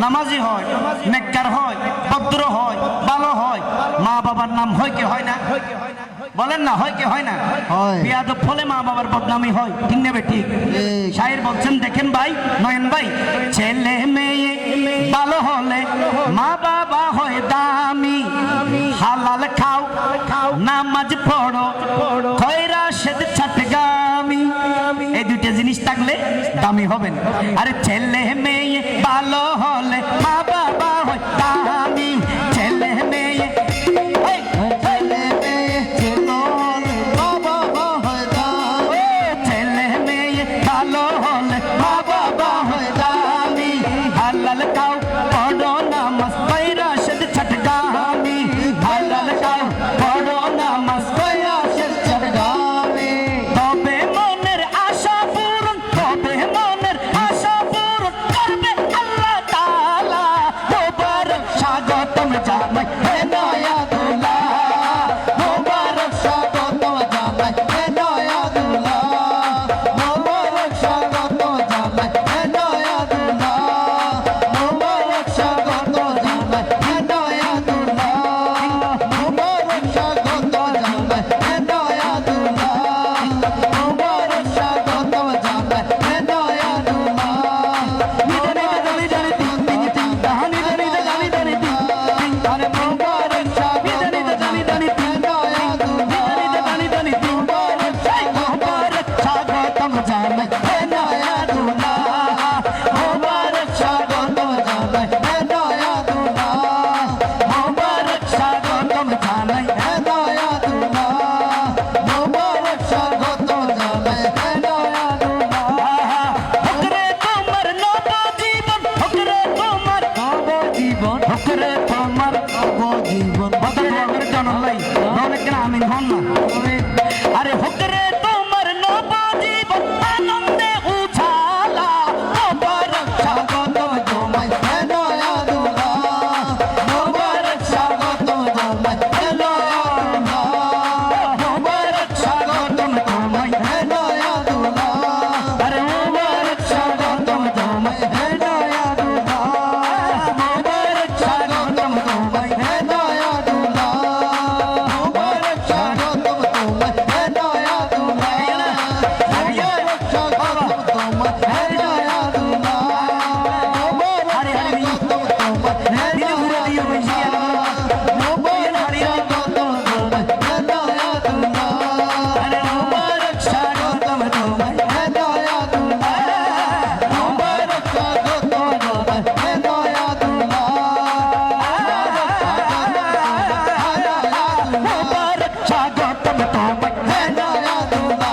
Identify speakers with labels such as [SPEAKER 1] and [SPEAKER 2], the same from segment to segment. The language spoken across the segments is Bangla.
[SPEAKER 1] নামাজি হয়, নেককার হয়, ভদ্র হয়, ভালো হয়, মা বাবার নাম হয় কি হয় না? বলেন না, হয় কি হয় না? বিয়াদব ফলে মা বাবার বদনামি হয়, ঠিক নেবে ঠিক? শায়ের বলছেন, দেখেন ভাই, নয়ন ভাই, ছেলে মেয়ে হবেন। আরে ছেলে মেয়ে ভালো হলে মা বাবা হয় দামি, ছেলে মেয়ে ছেলে মেয়ে ছেলে হলে মা বাবা হয় দামি, ছেলে মেয়ে ভালো হলে মা বাবা হয় দামি। হালাল খাও পড়ো নামাজ পয়রা সদ ছটগামি, হালাল খাও পড়ো নামাজ পয়রা সদ ছটগামি। তবে মনের আশা পূরণ, তবে মনের আশা পূরণ করবে আল্লাহ তাআলা। মোবারক স্বাগতম জানাই হে নয়া দুলা, মোবারক স্বাগতম জানাই হে নয়া দুলা, মোবারক স্বাগতম জানাই হে নয়া দুলা, মোবারক স্বাগতম জানাই হে নয়া দুলা, মোবারক স্বাগতম জানাই হে নয়া দুলা, মোবারক স্বাগতম জানাই হে নয়া দুলা। নিদানি দানি দানি তিন তিন তিন দানি দানি দানি দানি তিন তিন, আরে মোবারক স্বাগতম জানাই হে নয়া দুলা, নিদানি দানি তিন মোবারক স্বাগতম জানাই হে নয়া দুলা, মোবারক স্বাগতম জানাই হে নয়া দুলা, মোবারক স্বাগতম জানাই হে নয়া দুলা, মোবারক স্বাগতম জানাই হে নয়া দুলা। হকরে তোমার নব জীবন, হকরে তোমার নব জীবন, হকরে তোমার নব জীবন। বদল হকরে জানাই অনেক আমিন হন না। আরে হকরে তোমার নব জীবন আনন্দে উছালা, মোবারক স্বাগতম জানাই হে নয়া দুলা, মোবারক স্বাগতম জানাই হে নয়া দুলা, মোবারক স্বাগতম জানাই হে নয়া দুলা, আরে মোবারক স্বাগতম জানাই হে নয়া দুলা, মোবারক স্বাগতম জানাই হে নয়া দুলা, মোবারক স্বাগতম জানাই হে নয়া দুলা, মোবারক স্বাগতম জানাই হে নয়া দুলা, মোবারক স্বাগতম জানাই হে নয়া দুলা, মোবারক স্বাগতম জানাই হে নয়া দুলা, আরে মোবারক স্বাগতম জানাই হে নয়া দুলা, মোবারক স্বাগতম জানাই হে নয়া দুলা, মোবারক স্বাগতম জানাই হে নয়া দুলা,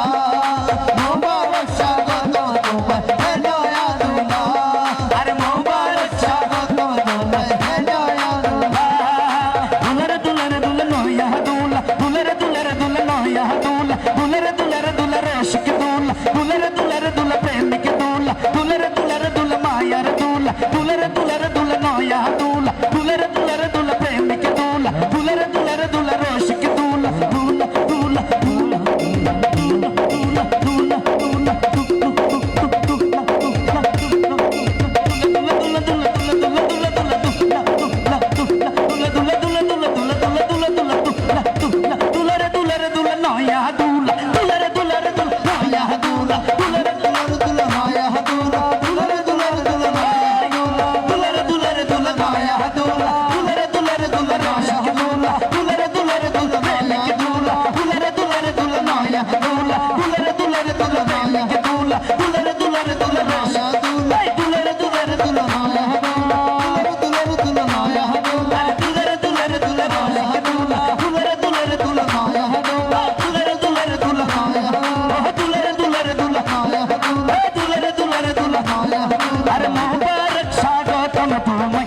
[SPEAKER 1] মোবারক স্বাগতম জানাই হে নয়া দুলা, আরে মোবারক স্বাগতম জানাই হে নয়া দুলা। দুলারে দুলারে দুলা নয়া দুলা, দুলারে দুলারে দুলা নয়া দুলা, দুলারে দুলারে দুলা রশিক দুলা, দুলারে দুলারে দুলা প্রেমিক দুলা, দুলারে দুলারে দুলা মায়ার দুলা, দুলারে দুলারে দুলা নয়া দুলা, দুলারে দুলারে দুলা প্রেমিক দুলা, দুলারে দুলারে দুলা রশিক দুলা, দুলা দুলা দুলা দুলা দুলা দুলা দুলা আরে মোবারক স্বাগতম তোমায়